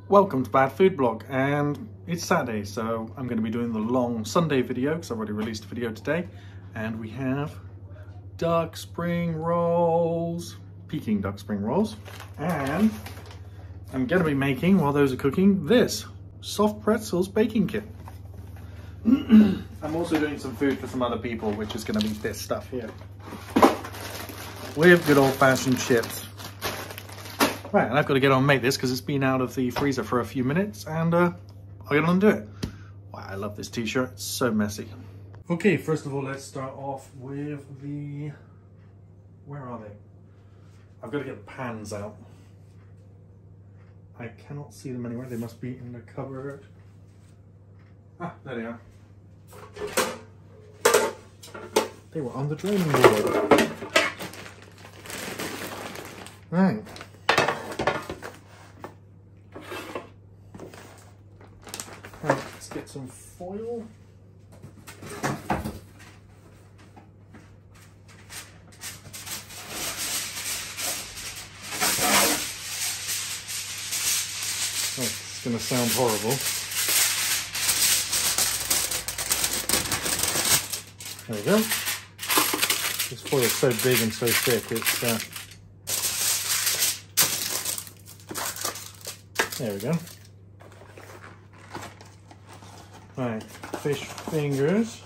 Welcome to Bad Food Blog, and it's Saturday, so I'm going to be doing the long Sunday video because I've already released a video today. And we have duck spring rolls, Peking duck spring rolls, and I'm going to be making, while those are cooking, this soft pretzels baking kit. I'm also doing some food for some other people, which is going to be this stuff here with good old-fashioned chips. Right, and I've got to get on and make this because it's been out of the freezer for a few minutes, and I'll get on and do it. Wow, I love this t-shirt, it's so messy. Okay, first of all, let's start off with the... where are they? I've got to get the pans out. I cannot see them anywhere, they must be in the cupboard. Ah, there they are. They were on the draining board. Right. Right, let's get some foil. Oh, it's going to sound horrible. There we go. This foil is so big and so thick, it's... there we go. Right, fish fingers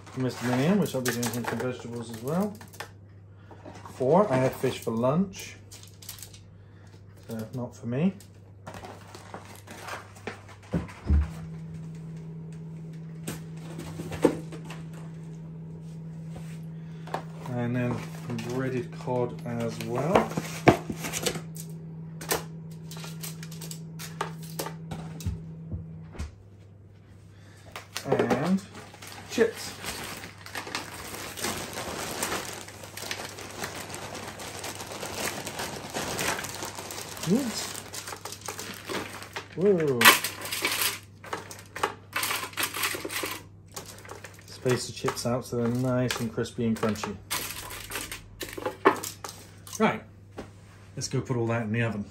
for Mr. Minion, which I'll be doing some vegetables as well. 4, I had fish for lunch, so not for me. And then breaded cod as well. And chips. Yes. Whoa. Space the chips out so they're nice and crispy and crunchy. Right, let's go put all that in the oven.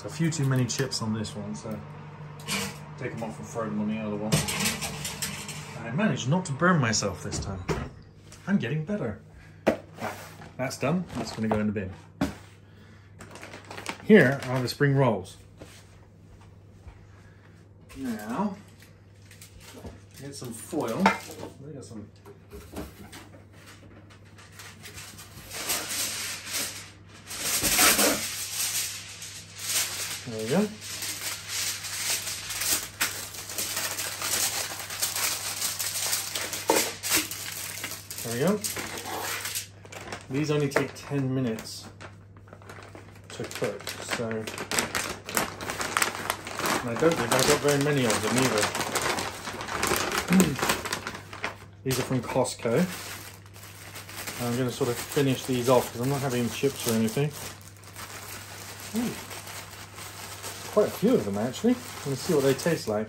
A few too many chips on this one, so take them off and throw them on the other one. I managed not to burn myself this time. I'm getting better. That's done. That's going to go in the bin. Here are the spring rolls. Now, get some foil. We got some. There we go. There we go. These only take 10 minutes to cook, so and I don't think I've got very many of them either. These are from Costco. I'm going to sort of finish these off because I'm not having chips or anything. Ooh. Quite a few of them actually. Let's see what they taste like.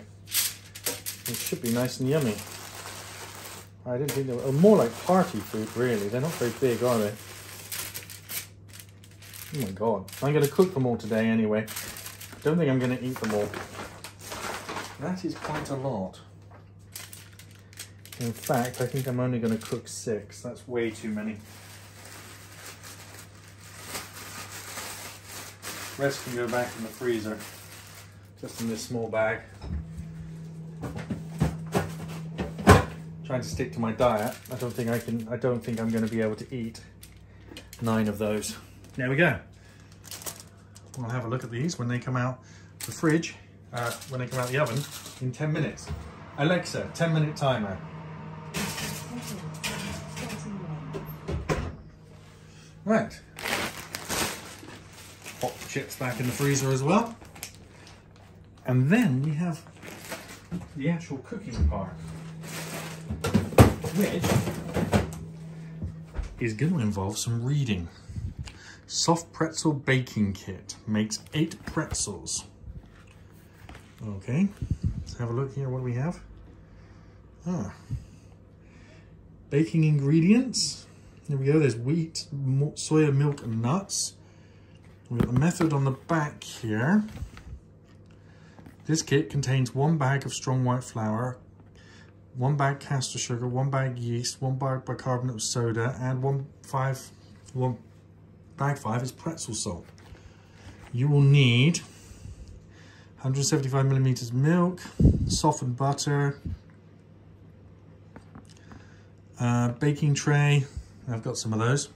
They should be nice and yummy. I didn't think they were more like party food really. They're not very big, are they? Oh my god. I'm going to cook them all today anyway. Don't think I'm going to eat them all. That is quite a lot. In fact, I think I'm only going to cook 6. That's way too many. Rest can go back in the freezer, just in this small bag. Trying to stick to my diet. I don't think I'm going to be able to eat 9 of those. There we go. We'll have a look at these when they come out the fridge, when they come out the oven in 10 minutes. Alexa, 10-minute timer. Right. Pop the chips back in the freezer as well. And then we have the actual cooking part, which is going to involve some reading. Soft pretzel baking kit makes 8 pretzels. Okay, let's have a look here. What do we have? Baking ingredients. There we go. There's wheat, soya milk, and nuts. We've got the method on the back here. This kit contains 1 bag of strong white flour, 1 bag caster sugar, 1 bag yeast, 1 bag bicarbonate of soda, and bag 5 is pretzel salt. You will need 175 millimeters milk, softened butter, baking tray, I've got some of those,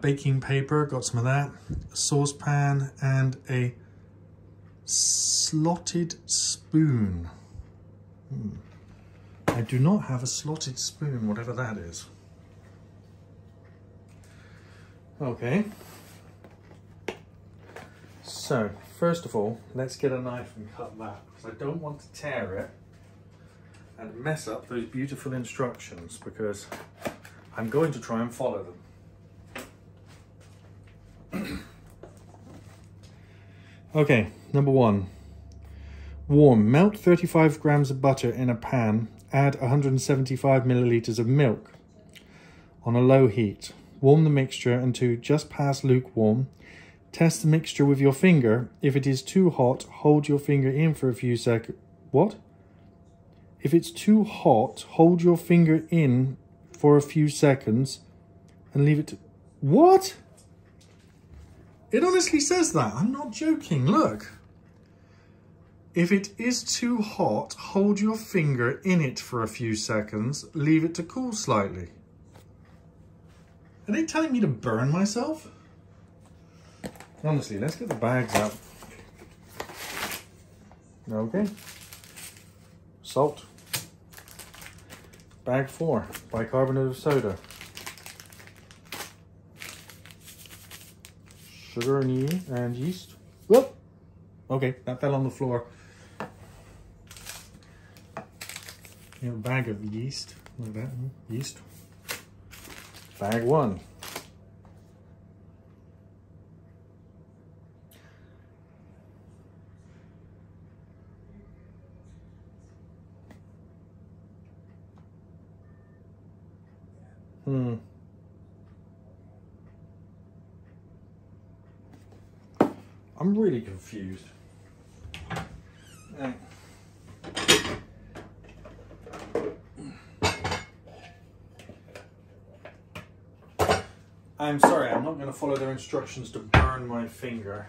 baking paper, got some of that, a saucepan, and a slotted spoon. I do not have a slotted spoon, whatever that is. Okay. So, first of all, let's get a knife and cut that, because I don't want to tear it and mess up those beautiful instructions, because I'm going to try and follow them. Okay, number 1. Warm. Melt 35 grams of butter in a pan. Add 175 milliliters of milk on a low heat. Warm the mixture until just past lukewarm. Test the mixture with your finger. If it is too hot, hold your finger in for a few seconds. What? If it's too hot, hold your finger in for a few seconds and leave it to... What? It honestly says that. I'm not joking. Look. If it is too hot, hold your finger in it for a few seconds. Leave it to cool slightly. Are they telling me to burn myself? Honestly, let's get the bags out. Okay. Salt. Bag 4, bicarbonate of soda. Sugar and yeast. Whoop! Okay, that fell on the floor. You have a bag of yeast. Look at that, yeast. Bag 1. I'm really confused. I'm sorry, I'm not going to follow their instructions to burn my finger.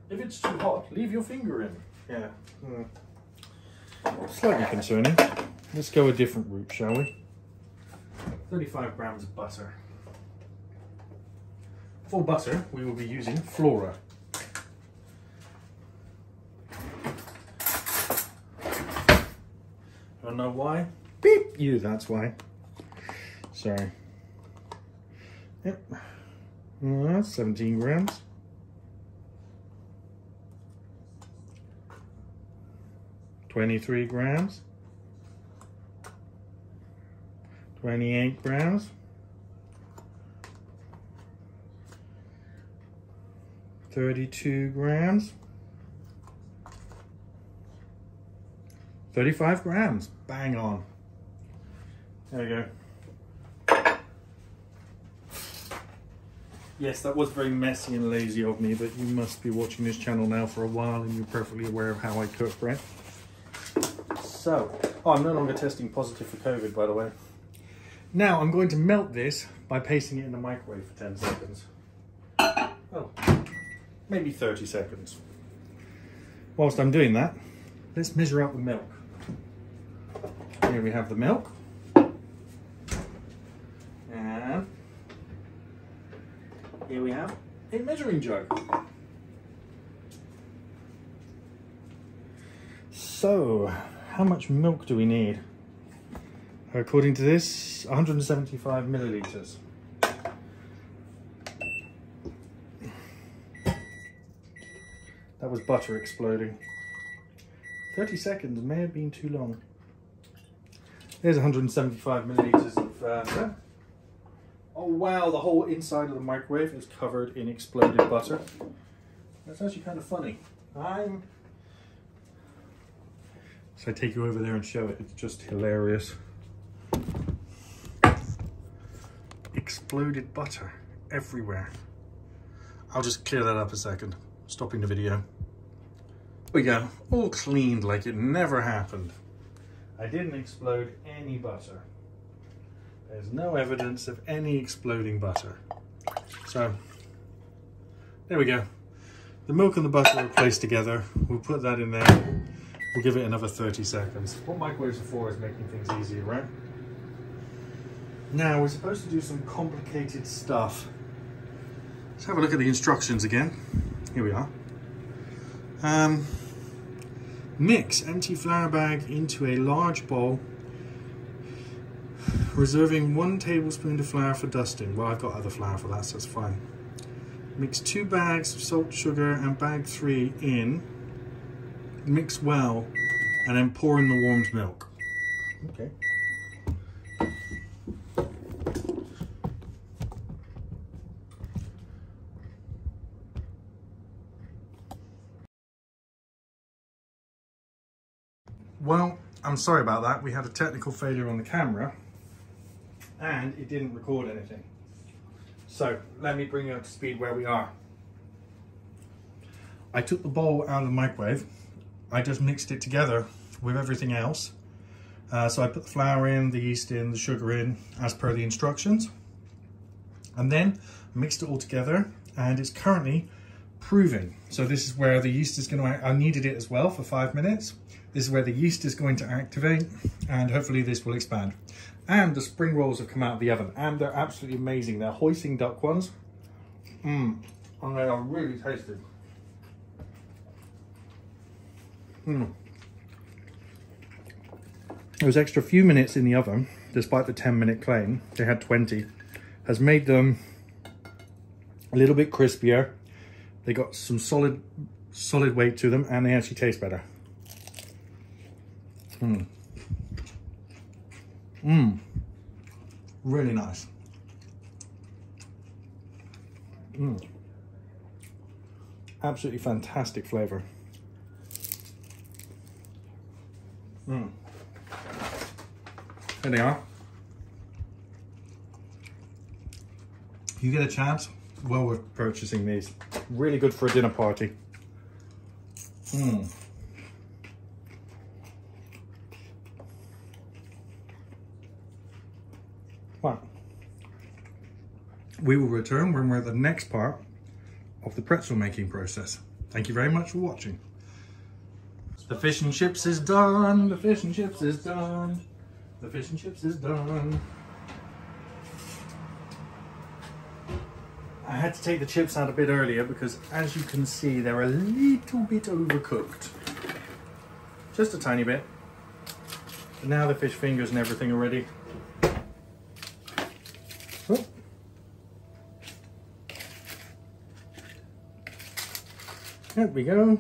If it's too hot, leave your finger in. Yeah. Slightly concerning. Let's go a different route, shall we? 35 grams of butter. For butter, we will be using Flora. Don't know why? Beep! You, that's why. Sorry. Yep. That's 17 grams. $23 grams. 28 grams. 32 grams. 35 grams. Bang on. There we go. Yes, that was very messy and lazy of me, but you must be watching this channel now for a while and you're perfectly aware of how I cook, right? So, I'm no longer testing positive for COVID, by the way. Now I'm going to melt this by pasting it in the microwave for 10 seconds. Oh, maybe 30 seconds. Whilst I'm doing that, let's measure out the milk. Here we have the milk. And here we have a measuring jug. So, how much milk do we need? According to this, 175 milliliters. That was butter exploding. 30 seconds may have been too long. There's 175 milliliters of oh wow, the whole inside of the microwave is covered in exploded butter. That's actually kind of funny. So I take you over there and show it. It's just hilarious. exploded butter everywhere. I'll just clear that up a second, stopping the video. There we go, all cleaned like it never happened. I didn't explode any butter. There's no evidence of any exploding butter. So, there we go. The milk and the butter are placed together. We'll put that in there. We'll give it another 30 seconds. What microwaves are for is making things easier, right? Now, we're supposed to do some complicated stuff. Let's have a look at the instructions again. Here we are. Mix empty flour bag into a large bowl, reserving 1 tablespoon of flour for dusting. Well, I've got other flour for that, so it's fine. Mix 2 bags of salt, sugar, and bag 3 in. Mix well, and then pour in the warmed milk. Okay. Well, I'm sorry about that. We had a technical failure on the camera and it didn't record anything. So let me bring you up to speed where we are. I took the bowl out of the microwave. I just mixed it together with everything else. So I put the flour in, the yeast in, the sugar in, as per the instructions. And then mixed it all together, and it's currently proving. So this is where the yeast is going to, I kneaded it as well for 5 minutes. This is where the yeast is going to activate, and hopefully this will expand. And the spring rolls have come out of the oven, and they're absolutely amazing. They're hoisin duck ones. And they are really tasty. Those extra few minutes in the oven, despite the 10-minute claim, they had 20, has made them a little bit crispier. They got some solid weight to them, and they actually taste better. Really nice. Absolutely fantastic flavor. There they are. If you get a chance, well worth purchasing these. Really good for a dinner party. Well, we will return when we're at the next part of the pretzel making process. Thank you very much for watching. The fish and chips is done. The fish and chips is done. The fish and chips is done. I had to take the chips out a bit earlier because, as you can see, they're a little bit overcooked. Just a tiny bit. But now the fish fingers and everything are ready. Oh. There we go.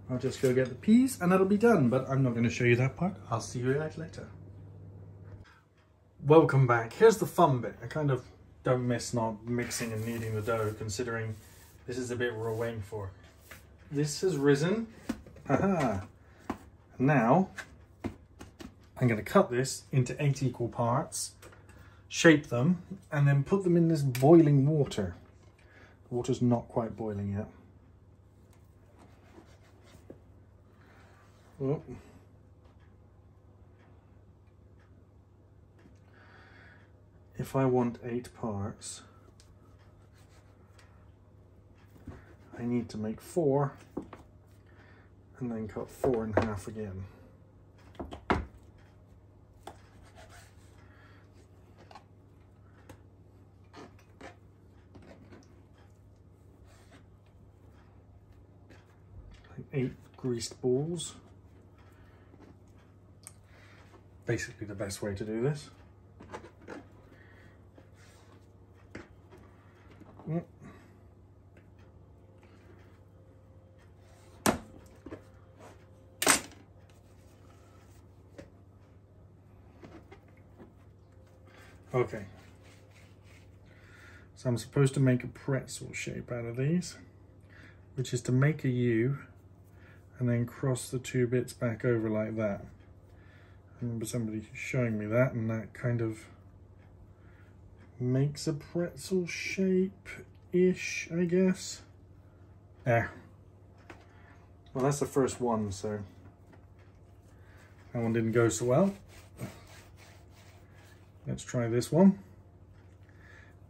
I'll just go get the peas and that'll be done, but I'm not going to show you that part. I'll see you guys later. Welcome back. Here's the fun bit. I kind of don't miss not mixing and kneading the dough, considering this is the bit we're waiting for. This has risen. Haha. Now, I'm going to cut this into 8 equal parts, shape them, and then put them in this boiling water. The water's not quite boiling yet. Oh. If I want 8 parts, I need to make 4 and then cut 4 in half again. Like 8 greased balls. Basically the best way to do this. Okay, so I'm supposed to make a pretzel shape out of these, which is to make a U and then cross the 2 bits back over like that. remember somebody showing me that, and that kind of makes a pretzel shape-ish, I guess. There. Well, that's the first one, so that one didn't go so well. Let's try this one.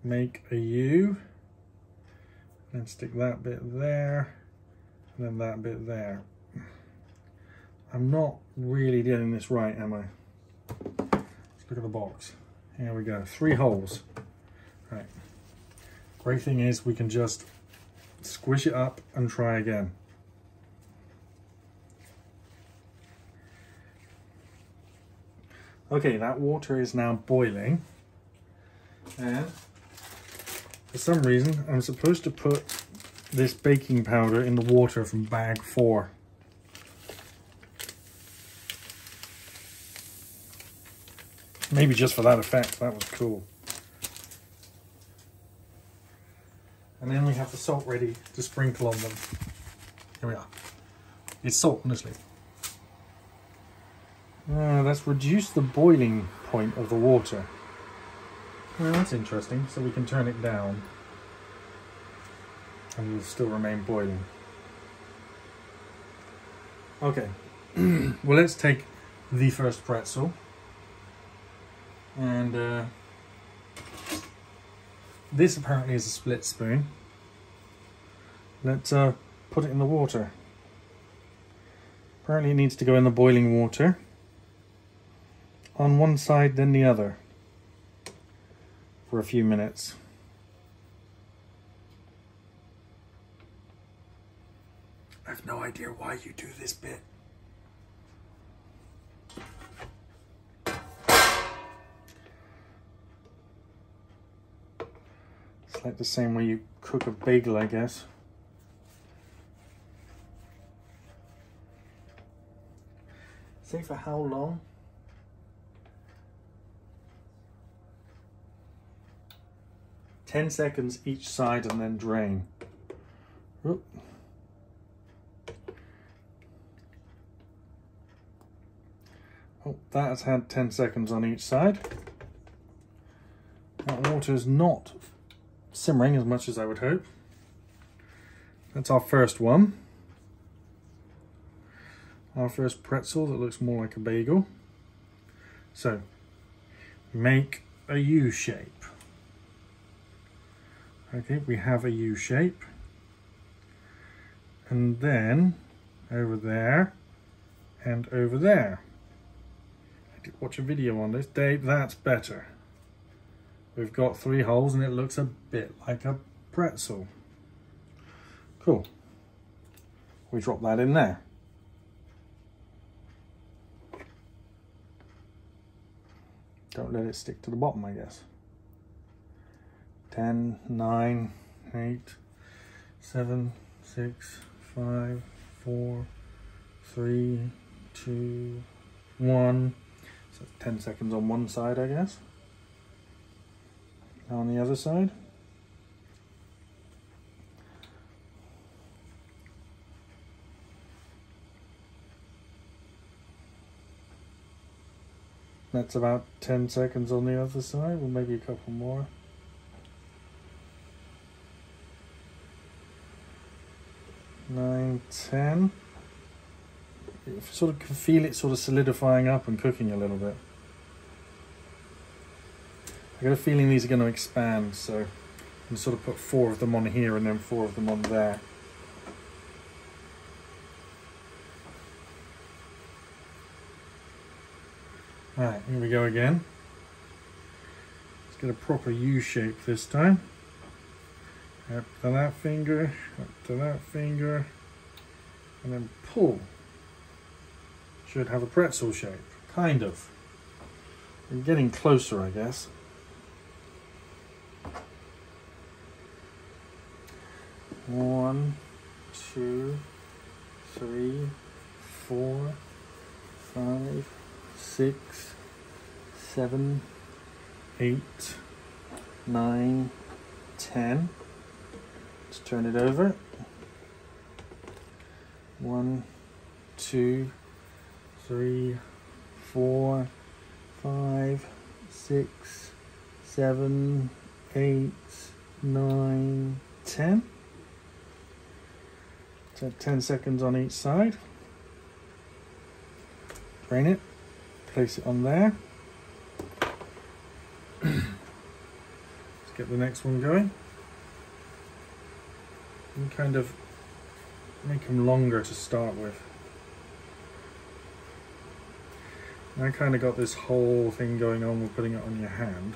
Make a U, and stick that bit there, and then that bit there. I'm not really getting this right, am I? Let's look at the box. Here we go, 3 holes. Right. Great thing is we can just squish it up and try again. Okay, that water is now boiling, and for some reason I'm supposed to put this baking powder in the water from bag 4. Maybe just for that effect. That was cool. And then we have the salt ready to sprinkle on them. Here we are. It's salt, honestly. Let's reduce the boiling point of the water. Well, that's interesting. So we can turn it down and it will still remain boiling. Okay. Well, let's take the first pretzel. And this apparently is a split spoon. Let's put it in the water. Apparently it needs to go in the boiling water on one side then the other for a few minutes. I have no idea why you do this bit. It's like the same way you cook a bagel, I guess. Say for how long? "10 seconds each side and then drain." Oop. Oh, that has had 10 seconds on each side. That water is not simmering as much as I would hope. That's our first one. Our first pretzel that looks more like a bagel. So, make a U shape. Okay, we have a U shape. And then over there and over there. I did watch a video on this. Dave, that's better. We've got 3 holes and it looks a bit like a pretzel. Cool. We drop that in there. Don't let it stick to the bottom, I guess. 10, 9, 8, 7, 6, 5, 4, 3, 2, 1. So 10 seconds on one side, I guess. Now on the other side. That's about 10 seconds on the other side, or maybe a couple more. Nine, 10. You sort of can feel it sort of solidifying up and cooking a little bit. I got a feeling these are going to expand, so I can sort of put 4 of them on here and then 4 of them on there. Alright, here we go again. Let's get a proper U shape this time. Up to that finger, up to that finger, and then pull. Should have a pretzel shape, kind of. We're getting closer, I guess. One, 2, 3, 4, 5, 6, 7, 8, 9, 10. Let's turn it over. 1, 2, 3, 4, 5, 6, 7, 8, 9, 10. So 10 seconds on each side. Drain it, place it on there. Let's get the next one going. And kind of make them longer to start with. And I kind of got this whole thing going on with putting it on your hand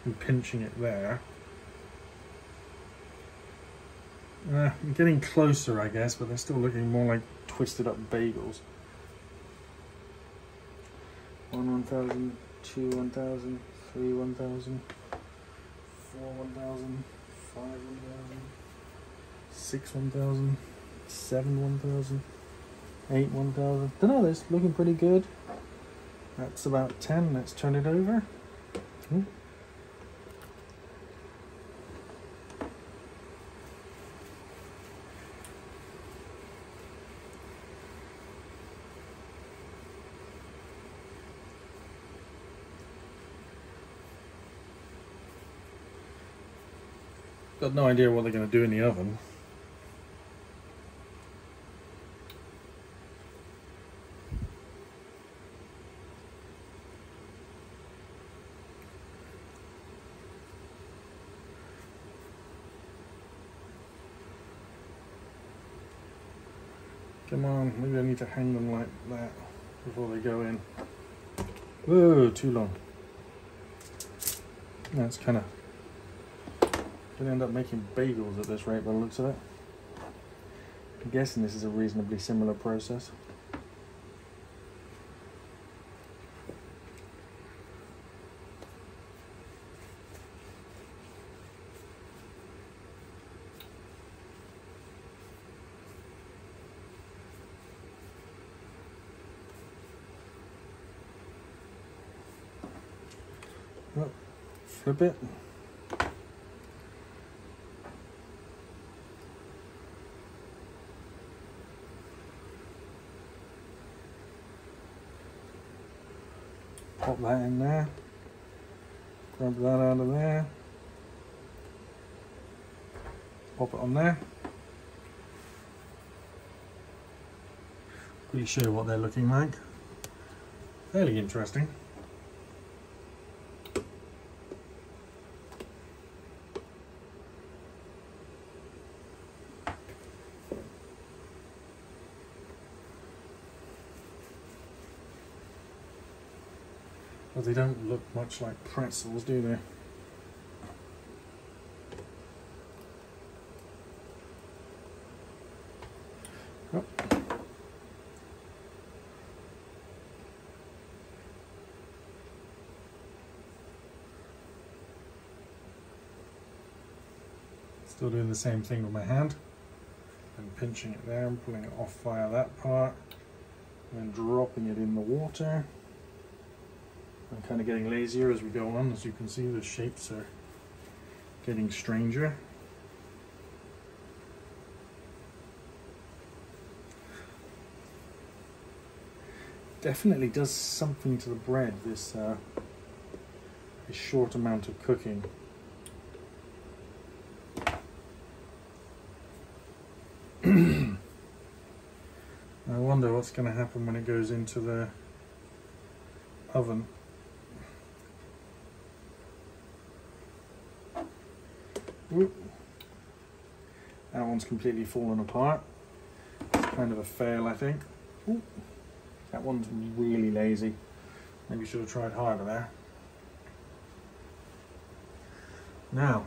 and pinching it there. I'm getting closer, I guess, but they're still looking more like twisted up bagels. 1, 1,000, 2, 1,000, 3, 1,000, 4, 1,000, 5, 1,000, 6, 1,000, 7, 1,000, 8, 1,000. Don't know, this looking pretty good. That's about 10. Let's turn it over. Ooh. Got no idea what they're going to do in the oven. Come on, maybe I need to hang them like that before they go in. Whoa, too long. That's kind of gonna end up making bagels at this rate by the looks of it. I'm guessing this is a reasonably similar process. Oh, flip it. Pop that in there, grab that out of there, pop it on there. Really show you what they're looking like. Fairly interesting. But they don't look much like pretzels, do they? Oh. Still doing the same thing with my hand. And pinching it there and pulling it off via that part. And then dropping it in the water. I'm kind of getting lazier as we go on. As you can see, the shapes are getting stranger. Definitely does something to the bread, this short amount of cooking. I wonder what's going to happen when it goes into the oven. Whoop. That one's completely fallen apart. It's kind of a fail, I think. Ooh. That one's really lazy. Maybe should have tried harder there. Now,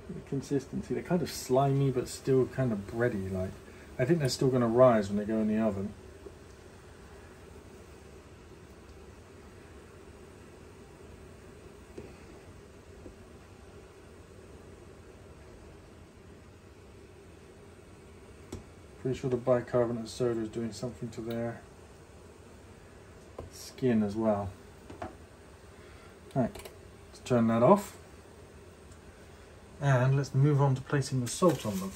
the consistency, they're kind of slimy but still kind of bready like. I think they're still going to rise when they go in the oven. Pretty sure the bicarbonate soda is doing something to their skin as well. Right, let's turn that off. And let's move on to placing the salt on them.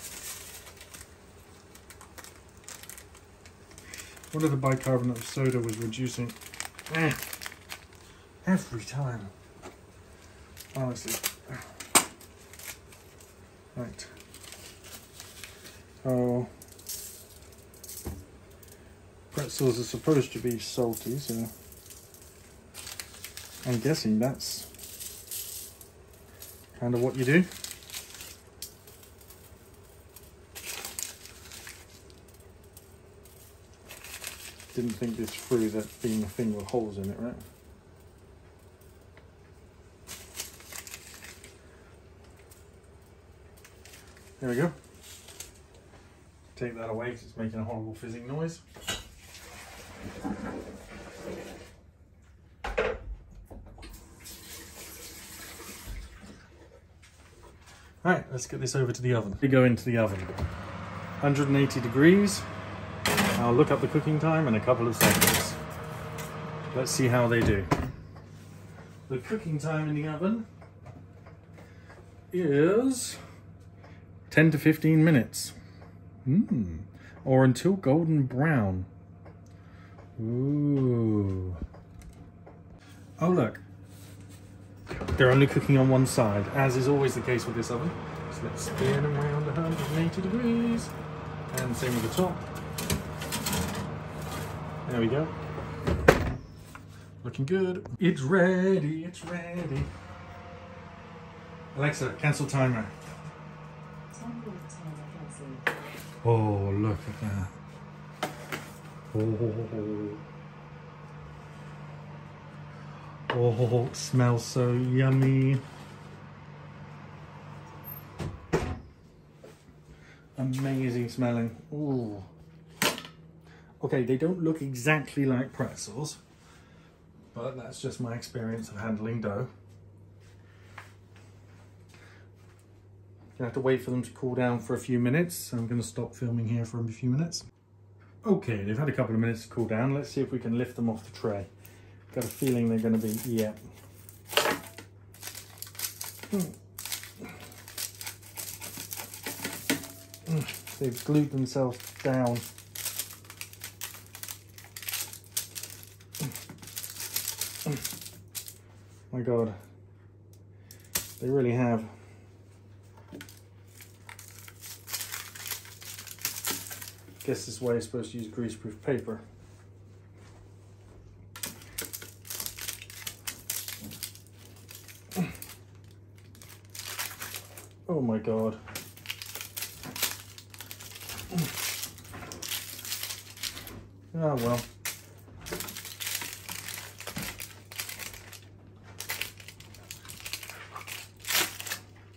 What if the bicarbonate of soda was reducing? Every time. Honestly. Right. So pretzels are supposed to be salty, so I'm guessing that's kind of what you do. Didn't think this through, that being a thing with holes in it, right? There we go. Take that away because it's making a horrible fizzing noise. Right, let's get this over to the oven. We go into the oven. 180 degrees. I'll look up the cooking time in a couple of seconds. Let's see how they do. The cooking time in the oven is 10 to 15 minutes. Or until golden brown. Ooh. Oh look, they're only cooking on one side, as is always the case with this oven. So let's spin them around 180 degrees. And same with the top. There we go. Looking good. It's ready, it's ready. Alexa, cancel timer. Oh, look at that. Oh, it smells so yummy. Amazing smelling. Ooh. Okay, they don't look exactly like pretzels, but that's just my experience of handling dough. Gonna have to wait for them to cool down for a few minutes, so I'm gonna stop filming here for a few minutes. Okay, they've had a couple of minutes to cool down. Let's see if we can lift them off the tray. Got a feeling they're gonna be, yeah. They've glued themselves down. My God, they really have. Guess this is why you're supposed to use greaseproof paper. Oh my God. Oh well.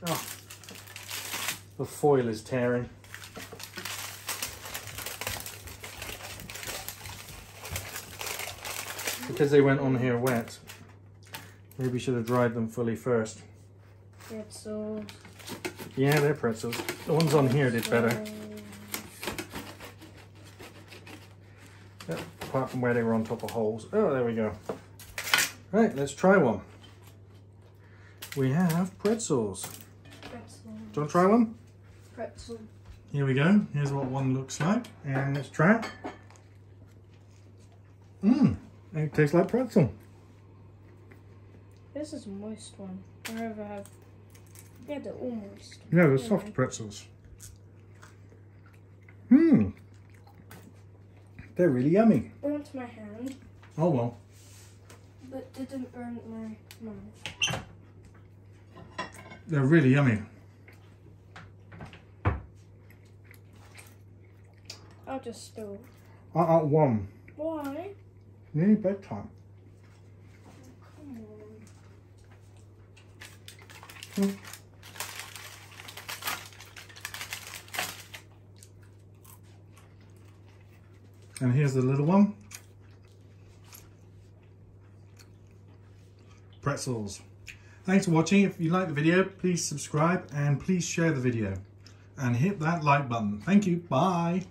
Oh, the foil is tearing. Because they went on here wet. Maybe we should have dried them fully first. Pretzels. Yeah, they're pretzels. The ones on here did better. Yep, apart from where they were on top of holes. Oh, there we go. Right, let's try one. We have pretzels. Pretzels. Do you want to try one? Pretzel. Here we go. Here's what one looks like. And let's try it. It tastes like pretzel. This is a moist one. I ever have. Yeah, they're all moist. Yeah, they're soft pretzels. They're really yummy. Burnt my hand. Oh well. But didn't burn my mouth. They're really yummy. I'll just still. I'll eat one. Why? Nearly bedtime. Come on. And here's the little one. Pretzels. Thanks for watching. If you like the video, please subscribe and please share the video. And hit that like button. Thank you. Bye.